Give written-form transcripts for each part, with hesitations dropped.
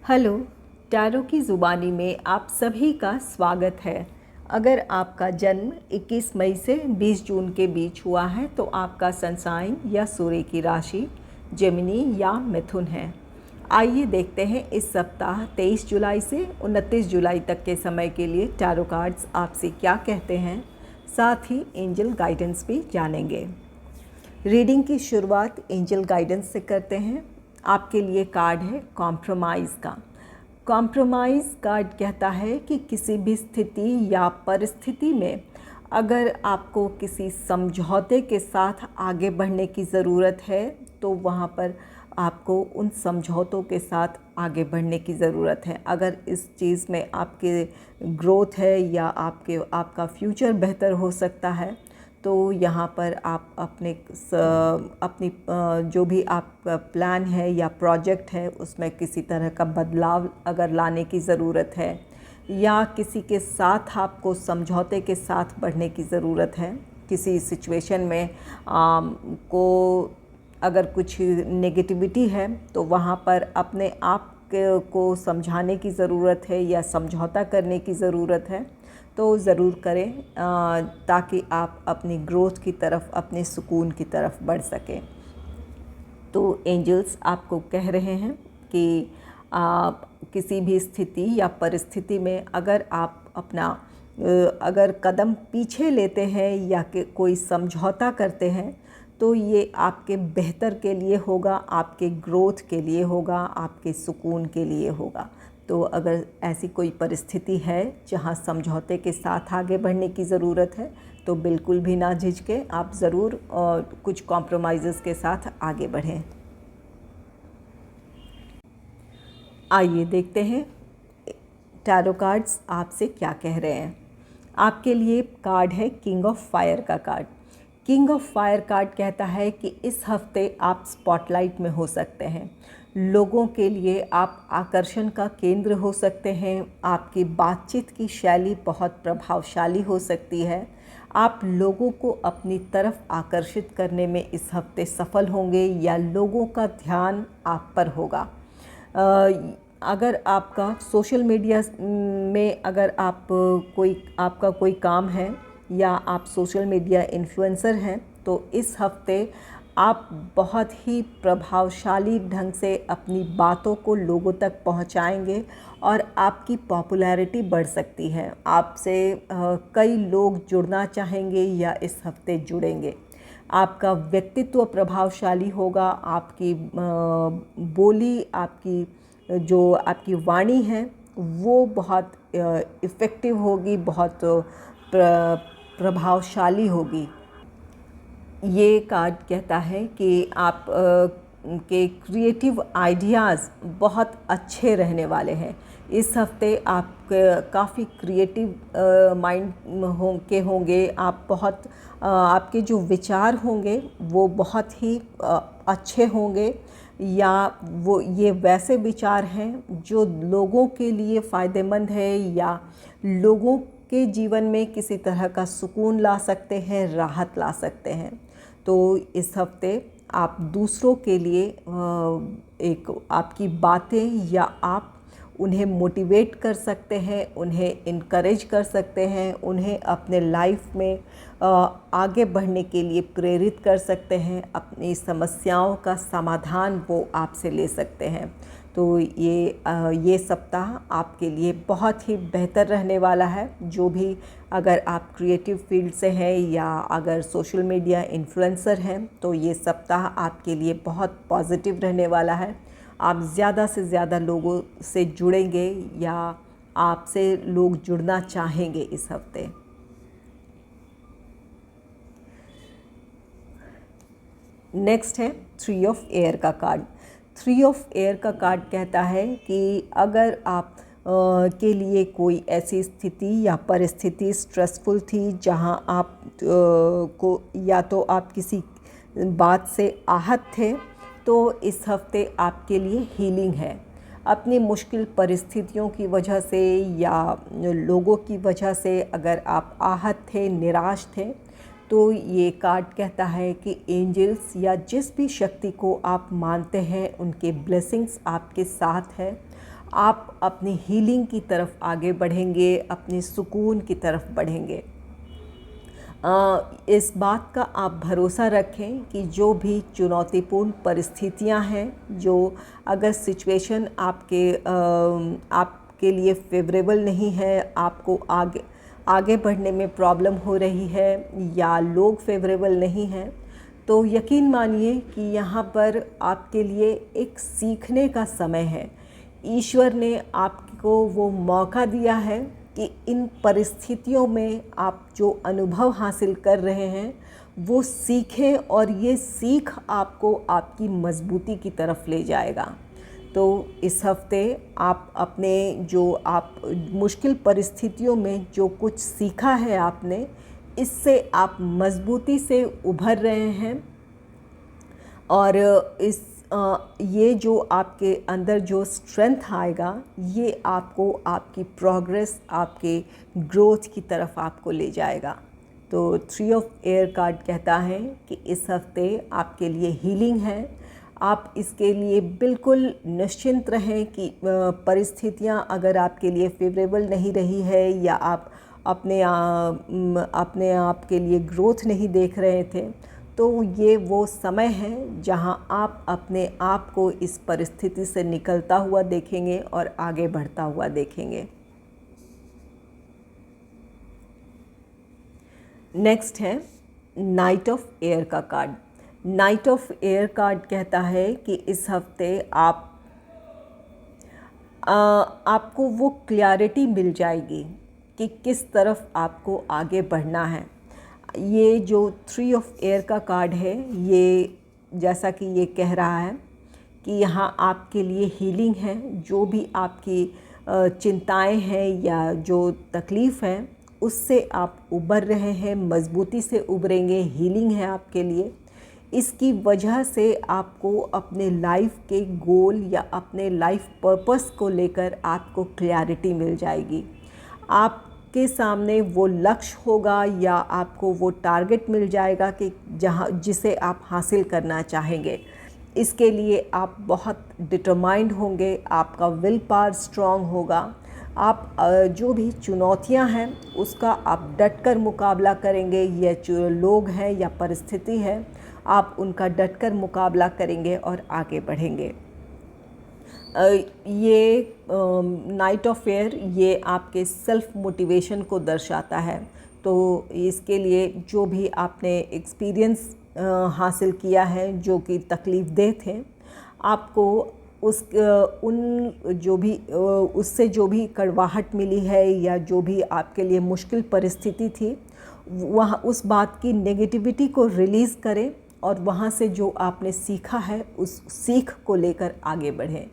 Hello, tarot की ज़ुबानी में आप सभी का स्वागत है। अगर आपका जन्म 21 मई से 20 जून के बीच हुआ है तो आपका सन साइन या सूर्य की राशि जेमिनी या मिथुन है। आइए देखते हैं इस सप्ताह 23 जुलाई से 29 जुलाई तक के समय के लिए टैरो कार्ड्स आपसे क्या कहते हैं। साथ ही एंजल गाइडेंस भी जानेंगे। रीडिंग की शुरुआत एंजल गाइडेंस से करते हैं। आपके लिए कार्ड है कॉम्प्रोमाइज़ का। कॉम्प्रोमाइज़ कार्ड कहता है कि किसी भी स्थिति या परिस्थिति में अगर आपको किसी समझौते के साथ आगे बढ़ने की ज़रूरत है तो वहाँ पर आपको उन समझौतों के साथ आगे बढ़ने की ज़रूरत है। अगर इस चीज़ में आपके ग्रोथ है या आपका फ्यूचर बेहतर हो सकता है तो यहाँ पर आप अपनी जो भी आपका प्लान है या प्रोजेक्ट है उसमें किसी तरह का बदलाव अगर लाने की ज़रूरत है या किसी के साथ आपको समझौते के साथ बढ़ने की ज़रूरत है। किसी सिचुएशन में को अगर कुछ नेगेटिविटी है तो वहाँ पर अपने आप को समझाने की ज़रूरत है या समझौता करने की ज़रूरत है तो ज़रूर करें ताकि आप अपनी ग्रोथ की तरफ, अपने सुकून की तरफ बढ़ सकें। तो एंजल्स आपको कह रहे हैं कि आप किसी भी स्थिति या परिस्थिति में अगर आप अपना अगर कदम पीछे लेते हैं या कि कोई समझौता करते हैं तो ये आपके बेहतर के लिए होगा, आपके ग्रोथ के लिए होगा, आपके सुकून के लिए होगा। तो अगर ऐसी कोई परिस्थिति है जहाँ समझौते के साथ आगे बढ़ने की ज़रूरत है तो बिल्कुल भी ना झिझकें, आप ज़रूर कुछ कॉम्प्रोमाइज़ेस के साथ आगे बढ़ें। आइए देखते हैं टैरो कार्ड्स आपसे क्या कह रहे हैं। आपके लिए कार्ड है किंग ऑफ फायर का card. King of fire card कहता है कि इस हफ्ते आप स्पॉटलाइट में हो सकते हैं। लोगों के लिए आप आकर्षण का केंद्र हो सकते हैं। आपकी बातचीत की शैली बहुत प्रभावशाली हो सकती है। आप लोगों को अपनी तरफ आकर्षित करने में इस हफ्ते सफल होंगे या लोगों का ध्यान आप पर होगा। अगर आपका सोशल मीडिया में अगर आपका कोई काम है या आप सोशल मीडिया इन्फ्लुएंसर हैं तो इस हफ्ते आप बहुत ही प्रभावशाली ढंग से अपनी बातों को लोगों तक पहुंचाएंगे और आपकी पॉपुलैरिटी बढ़ सकती है। आपसे कई लोग जुड़ना चाहेंगे या इस हफ्ते जुड़ेंगे। आपका व्यक्तित्व प्रभावशाली होगा। आपकी बोली, आपकी वाणी है वो बहुत इफ़ेक्टिव होगी, बहुत प्रभावशाली होगी। ये कार्ड कहता है कि आप के क्रिएटिव आइडियाज़ बहुत अच्छे रहने वाले हैं। इस हफ्ते आप काफ़ी क्रिएटिव माइंड होंगे। आप बहुत आपके जो विचार होंगे वो बहुत ही अच्छे होंगे या वो ये वैसे विचार हैं जो लोगों के लिए फ़ायदेमंद है या लोगों के जीवन में किसी तरह का सुकून ला सकते हैं, राहत ला सकते हैं। तो इस हफ्ते आप दूसरों के लिए एक आपकी बातें या आप उन्हें मोटिवेट कर सकते हैं, उन्हें इनकरेज कर सकते हैं, उन्हें अपने लाइफ में आगे बढ़ने के लिए प्रेरित कर सकते हैं। अपनी समस्याओं का समाधान वो आपसे ले सकते हैं। तो ये सप्ताह आपके लिए बहुत ही बेहतर रहने वाला है। जो भी अगर आप क्रिएटिव फील्ड से हैं या अगर सोशल मीडिया इन्फ्लुएंसर हैं तो ये सप्ताह आपके लिए बहुत पॉजिटिव रहने वाला है। आप ज़्यादा से ज़्यादा लोगों से जुड़ेंगे या आपसे लोग जुड़ना चाहेंगे इस हफ्ते। नेक्स्ट है थ्री ऑफ एयर का कार्ड। थ्री ऑफ एयर का कार्ड कहता है कि अगर आप के लिए कोई ऐसी स्थिति या परिस्थिति स्ट्रेसफुल थी जहां आप को या तो आप किसी बात से आहत थे तो इस हफ्ते आपके लिए हीलिंग है। अपनी मुश्किल परिस्थितियों की वजह से या लोगों की वजह से अगर आप आहत थे, निराश थे तो ये कार्ड कहता है कि एंजल्स या जिस भी शक्ति को आप मानते हैं उनके ब्लेसिंग्स आपके साथ है। आप अपनी हीलिंग की तरफ आगे बढ़ेंगे, अपनी सुकून की तरफ बढ़ेंगे। इस बात का आप भरोसा रखें कि जो भी चुनौतीपूर्ण परिस्थितियां हैं, जो अगर सिचुएशन आपके लिए फेवरेबल नहीं है, आपको आगे बढ़ने में प्रॉब्लम हो रही है या लोग फेवरेबल नहीं हैं, तो यकीन मानिए कि यहाँ पर आपके लिए एक सीखने का समय है। ईश्वर ने आपको वो मौका दिया है कि इन परिस्थितियों में आप जो अनुभव हासिल कर रहे हैं वो सीखें, और ये सीख आपको आपकी मजबूती की तरफ ले जाएगा। तो इस हफ्ते आप अपने आप मुश्किल परिस्थितियों में जो कुछ सीखा है आपने, इससे आप मजबूती से उभर रहे हैं। और ये जो आपके अंदर जो स्ट्रेंथ आएगा, ये आपको आपकी प्रोग्रेस, आपके ग्रोथ की तरफ आपको ले जाएगा। तो 3 ऑफ एयर कार्ड कहता है कि इस हफ्ते आपके लिए हीलिंग है। आप इसके लिए बिल्कुल निश्चिंत रहें कि परिस्थितियां अगर आपके लिए फेवरेबल नहीं रही है या आप अपने आप के लिए ग्रोथ नहीं देख रहे थे, तो ये वो समय है जहां आप अपने आप को इस परिस्थिति से निकलता हुआ देखेंगे और आगे बढ़ता हुआ देखेंगे। नेक्स्ट है नाइट ऑफ एयर का card. Night of air card कहता है कि इस हफ्ते आपको वो क्लैरिटी मिल जाएगी कि किस तरफ आपको आगे बढ़ना है। ये जो 3 ऑफ एयर का कार्ड है, ये जैसा कि ये कह रहा है कि यहाँ आपके लिए हीलिंग है। जो भी आपकी चिंताएं हैं या जो तकलीफ़ है, उससे आप उबर रहे हैं, मजबूती से उभरेंगे, हीलिंग है आपके लिए। इसकी वजह से आपको अपने लाइफ के गोल या अपने लाइफ पर्पस को लेकर आपको क्लैरिटी मिल जाएगी। आपके सामने वो लक्ष्य होगा या आपको वो टारगेट मिल जाएगा कि जिसे आप हासिल करना चाहेंगे। इसके लिए आप बहुत डिटरमाइंड होंगे, आपका विल पावर स्ट्रॉन्ग होगा। आप जो भी चुनौतियां हैं उसका आप डटकर मुकाबला करेंगे। ये जो लोग हैं या परिस्थिति है, आप उनका डटकर मुकाबला करेंगे और आगे बढ़ेंगे। ये नाइट ऑफ एयर ये आपके सेल्फ मोटिवेशन को दर्शाता है। तो इसके लिए जो भी आपने एक्सपीरियंस हासिल किया है जो कि तकलीफ़देह थे, आपको उससे जो भी कड़वाहट मिली है या जो भी आपके लिए मुश्किल परिस्थिति थी, वहाँ उस बात की नेगेटिविटी को रिलीज़ करें और वहाँ से जो आपने सीखा है उस सीख को लेकर आगे बढ़ें।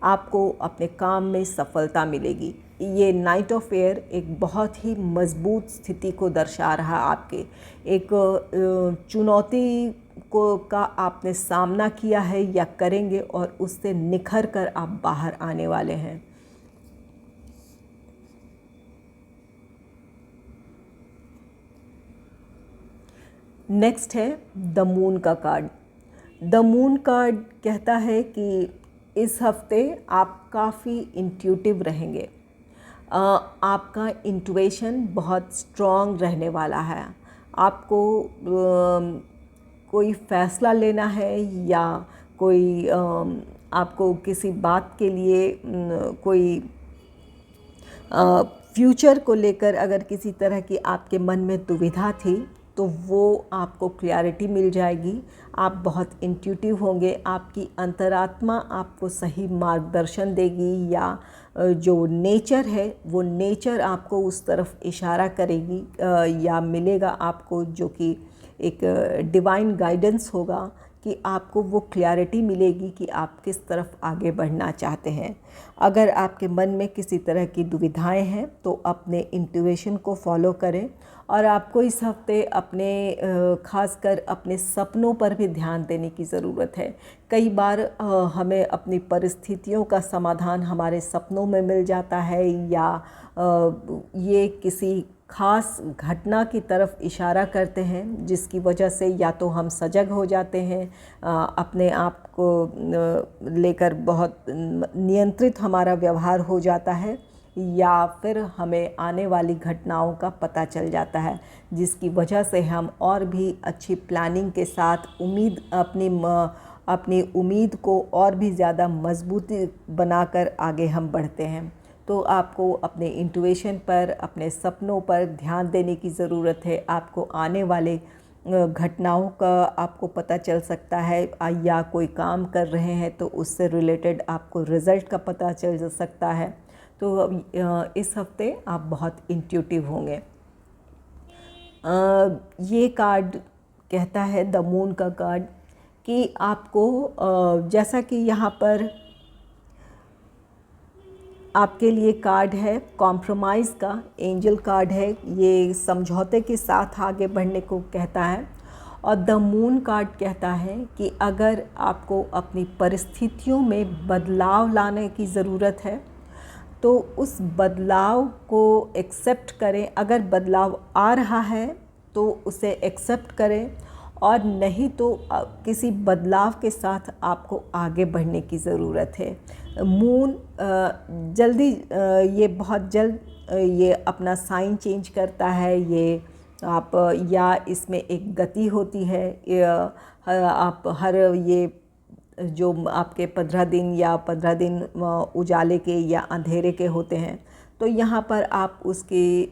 आपको अपने काम में सफलता मिलेगी। ये नाइट ऑफ एयर एक बहुत ही मजबूत स्थिति को दर्शा रहा। आपके एक चुनौती का आपने सामना किया है या करेंगे और उससे निखर कर आप बाहर आने वाले हैं। नेक्स्ट है द मून का कार्ड। द मून कार्ड कहता है कि इस हफ्ते आप काफ़ी इंट्यूटिव रहेंगे। आपका इंट्यूशन बहुत स्ट्रॉन्ग रहने वाला है। आपको कोई फ़ैसला लेना है या कोई आपको किसी बात के लिए कोई फ्यूचर को लेकर अगर किसी तरह की आपके मन में दुविधा थी, तो वो आपको क्लैरिटी मिल जाएगी। आप बहुत इंट्यूटिव होंगे। आपकी अंतरात्मा आपको सही मार्गदर्शन देगी या जो नेचर है वो नेचर आपको उस तरफ इशारा करेगी या मिलेगा आपको, जो कि एक डिवाइन गाइडेंस होगा कि आपको वो क्लैरिटी मिलेगी कि आप किस तरफ आगे बढ़ना चाहते हैं। अगर आपके मन में किसी तरह की दुविधाएं हैं तो अपने इंट्यूशन को फॉलो करें। और आपको इस हफ्ते अपने खासकर अपने सपनों पर भी ध्यान देने की ज़रूरत है। कई बार हमें अपनी परिस्थितियों का समाधान हमारे सपनों में मिल जाता है या ये किसी ख़ास घटना की तरफ इशारा करते हैं, जिसकी वजह से या तो हम सजग हो जाते हैं, अपने आप को लेकर बहुत नियंत्रित हमारा व्यवहार हो जाता है, या फिर हमें आने वाली घटनाओं का पता चल जाता है, जिसकी वजह से हम और भी अच्छी प्लानिंग के साथ अपनी उम्मीद को और भी ज़्यादा मजबूती बनाकर आगे हम बढ़ते हैं। तो आपको अपने इंट्यूशन पर, अपने सपनों पर ध्यान देने की ज़रूरत है। आपको आने वाले घटनाओं का आपको पता चल सकता है, या कोई काम कर रहे हैं तो उससे रिलेटेड आपको रिज़ल्ट का पता चल सकता है। तो इस हफ्ते आप बहुत इंट्यूटिव होंगे। ये कार्ड कहता है, द मून का कार्ड, कि आपको जैसा कि यहाँ पर आपके लिए कार्ड है कॉम्प्रोमाइज़ का, एंजल कार्ड है, ये समझौते के साथ आगे बढ़ने को कहता है। और द मून कार्ड कहता है कि अगर आपको अपनी परिस्थितियों में बदलाव लाने की ज़रूरत है तो उस बदलाव को एक्सेप्ट करें। अगर बदलाव आ रहा है तो उसे एक्सेप्ट करें, और नहीं तो किसी बदलाव के साथ आपको आगे बढ़ने की ज़रूरत है। मून जल्दी ये बहुत जल्द ये अपना साइन चेंज करता है। ये आप, या इसमें एक गति होती है, आप हर ये जो आपके 15 दिन या 15 दिन उजाले के या अंधेरे के होते हैं, तो यहाँ पर आप उसके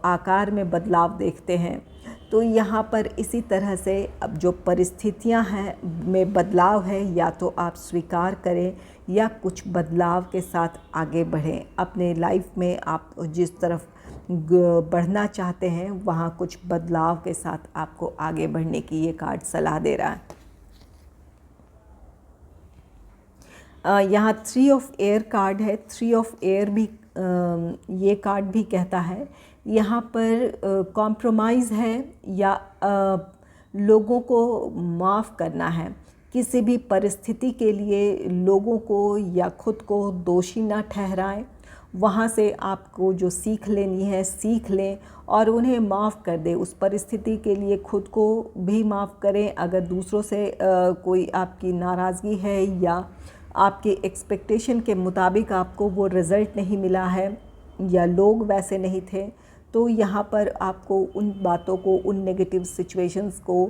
आकार में बदलाव देखते हैं। तो यहाँ पर इसी तरह से अब जो परिस्थितियाँ हैं में बदलाव है, या तो आप स्वीकार करें या कुछ बदलाव के साथ आगे बढ़ें। अपने लाइफ में आप जिस तरफ बढ़ना चाहते हैं वहाँ कुछ बदलाव के साथ आपको आगे बढ़ने की ये कार्ड सलाह दे रहा है। यहाँ 3 ऑफ एयर कार्ड है। 3 ऑफ एयर भी ये कार्ड भी कहता है यहाँ पर कॉम्प्रोमाइज़ है, या लोगों को माफ़ करना है। किसी भी परिस्थिति के लिए लोगों को या खुद को दोषी ना ठहराएं। वहाँ से आपको जो सीख लेनी है सीख लें और उन्हें माफ़ कर दें। उस परिस्थिति के लिए खुद को भी माफ़ करें। अगर दूसरों से कोई आपकी नाराज़गी है या आपके एक्सपेक्टेशन के मुताबिक आपको वो रिज़ल्ट नहीं मिला है, या लोग वैसे नहीं थे, तो यहाँ पर आपको उन बातों को, उन नेगेटिव सिचुएशंस को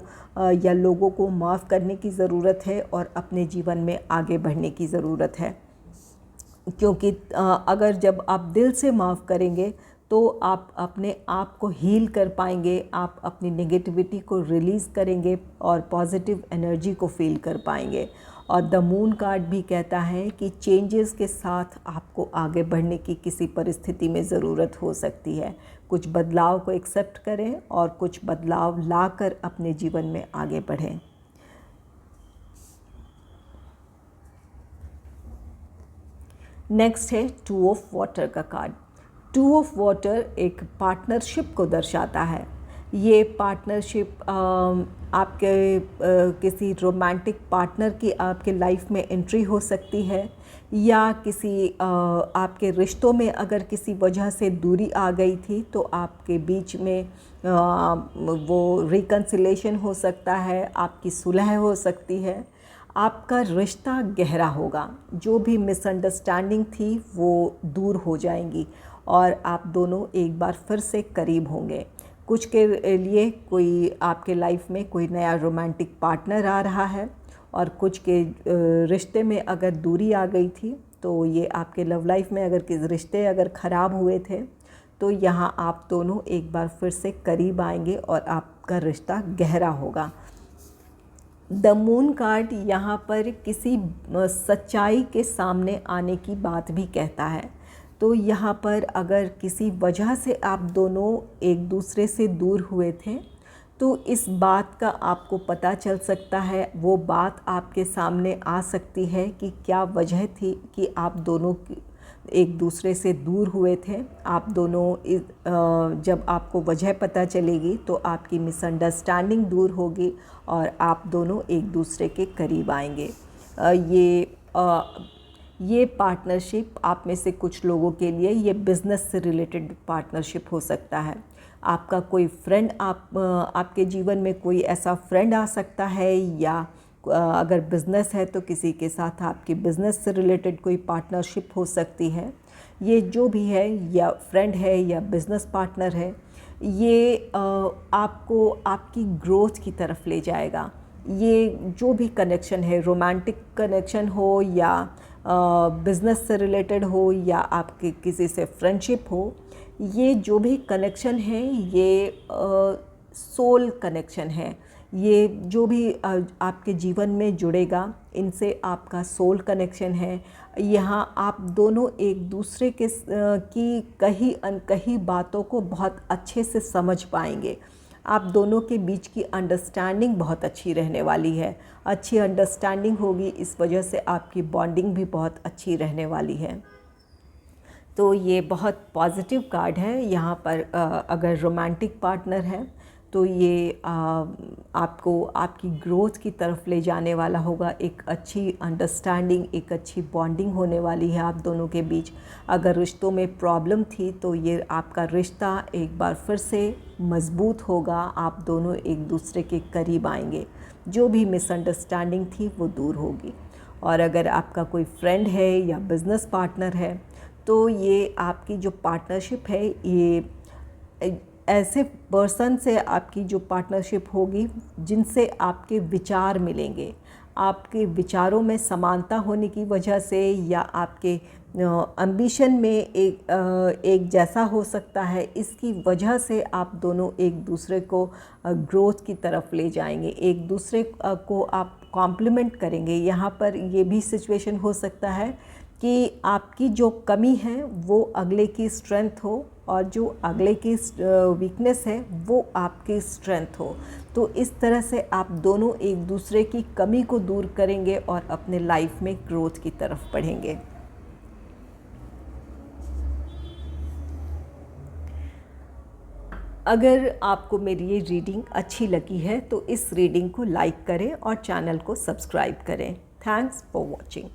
या लोगों को माफ़ करने की ज़रूरत है और अपने जीवन में आगे बढ़ने की ज़रूरत है। क्योंकि अगर जब आप दिल से माफ़ करेंगे तो आप अपने आप को हील कर पाएंगे, आप अपनी नेगेटिविटी को रिलीज़ करेंगे और पॉजिटिव एनर्जी को फील कर पाएंगे। और द मून कार्ड भी कहता है कि चेंजेस के साथ आपको आगे बढ़ने की किसी परिस्थिति में ज़रूरत हो सकती है। कुछ बदलाव को एक्सेप्ट करें और कुछ बदलाव लाकर अपने जीवन में आगे बढ़ें। नेक्स्ट है 2 ऑफ वाटर का कार्ड। 2 ऑफ वाटर एक पार्टनरशिप को दर्शाता है। ये पार्टनरशिप आपके किसी रोमांटिक पार्टनर की आपके लाइफ में एंट्री हो सकती है, या किसी आपके रिश्तों में अगर किसी वजह से दूरी आ गई थी तो आपके बीच में वो रिकन्सिलेशन हो सकता है, आपकी सुलह हो सकती है, आपका रिश्ता गहरा होगा। जो भी मिसअंडरस्टैंडिंग थी वो दूर हो जाएंगी और आप दोनों एक बार फिर से करीब होंगे। कुछ के लिए कोई आपके लाइफ में कोई नया रोमांटिक पार्टनर आ रहा है, और कुछ के रिश्ते में अगर दूरी आ गई थी तो ये आपके लव लाइफ में अगर किसी रिश्ते अगर ख़राब हुए थे तो यहाँ आप दोनों एक बार फिर से करीब आएंगे और आपका रिश्ता गहरा होगा। द मून कार्ड यहाँ पर किसी सच्चाई के सामने आने की बात भी कहता है। तो यहाँ पर अगर किसी वजह से आप दोनों एक दूसरे से दूर हुए थे तो इस बात का आपको पता चल सकता है, वो बात आपके सामने आ सकती है कि क्या वजह थी कि आप दोनों एक दूसरे से दूर हुए थे। आप दोनों जब आपको वजह पता चलेगी तो आपकी मिसअंडरस्टैंडिंग दूर होगी और आप दोनों एक दूसरे के करीब आएंगे। ये ये पार्टनरशिप आप में से कुछ लोगों के लिए ये बिज़नेस से रिलेटेड पार्टनरशिप हो सकता है। आपका कोई फ्रेंड आपके जीवन में कोई ऐसा फ्रेंड आ सकता है, या अगर बिज़नेस है तो किसी के साथ आपकी बिज़नेस से रिलेटेड कोई पार्टनरशिप हो सकती है। ये जो भी है, या फ्रेंड है या बिज़नेस पार्टनर है, ये आपको आपकी ग्रोथ की तरफ ले जाएगा। ये जो भी कनेक्शन है, रोमांटिक कनेक्शन हो या बिज़नेस से रिलेटेड हो या आपके किसी से फ्रेंडशिप हो, ये जो भी कनेक्शन है ये सोल कनेक्शन है। ये जो भी आपके जीवन में जुड़ेगा, इनसे आपका सोल कनेक्शन है। यहाँ आप दोनों एक दूसरे की कही अनकही बातों को बहुत अच्छे से समझ पाएंगे। आप दोनों के बीच की अंडरस्टैंडिंग बहुत अच्छी रहने वाली है। अच्छी अंडरस्टैंडिंग होगी, इस वजह से आपकी बॉन्डिंग भी बहुत अच्छी रहने वाली है। तो ये बहुत पॉजिटिव कार्ड है। यहाँ पर अगर रोमांटिक पार्टनर है तो ये आपको आपकी ग्रोथ की तरफ ले जाने वाला होगा। एक अच्छी अंडरस्टैंडिंग, एक अच्छी बॉन्डिंग होने वाली है आप दोनों के बीच। अगर रिश्तों में प्रॉब्लम थी तो ये आपका रिश्ता एक बार फिर से मज़बूत होगा। आप दोनों एक दूसरे के करीब आएंगे। जो भी मिसअंडरस्टैंडिंग थी वो दूर होगी। और अगर आपका कोई फ्रेंड है या बिज़नेस पार्टनर है तो ये आपकी जो पार्टनरशिप है, ये ऐसे पर्सन से आपकी जो पार्टनरशिप होगी जिनसे आपके विचार मिलेंगे। आपके विचारों में समानता होने की वजह से, या आपके एम्बिशन में एक जैसा हो सकता है, इसकी वजह से आप दोनों एक दूसरे को ग्रोथ की तरफ ले जाएंगे। एक दूसरे को आप कॉम्प्लीमेंट करेंगे। यहाँ पर ये भी सिचुएशन हो सकता है कि आपकी जो कमी है वो अगले की स्ट्रेंथ हो, और जो अगले की वीकनेस है वो आपकी स्ट्रेंथ हो। तो इस तरह से आप दोनों एक दूसरे की कमी को दूर करेंगे और अपने लाइफ में ग्रोथ की तरफ बढ़ेंगे। अगर आपको मेरी ये रीडिंग अच्छी लगी है तो इस रीडिंग को लाइक करें और चैनल को सब्सक्राइब करें। Thanks for watching.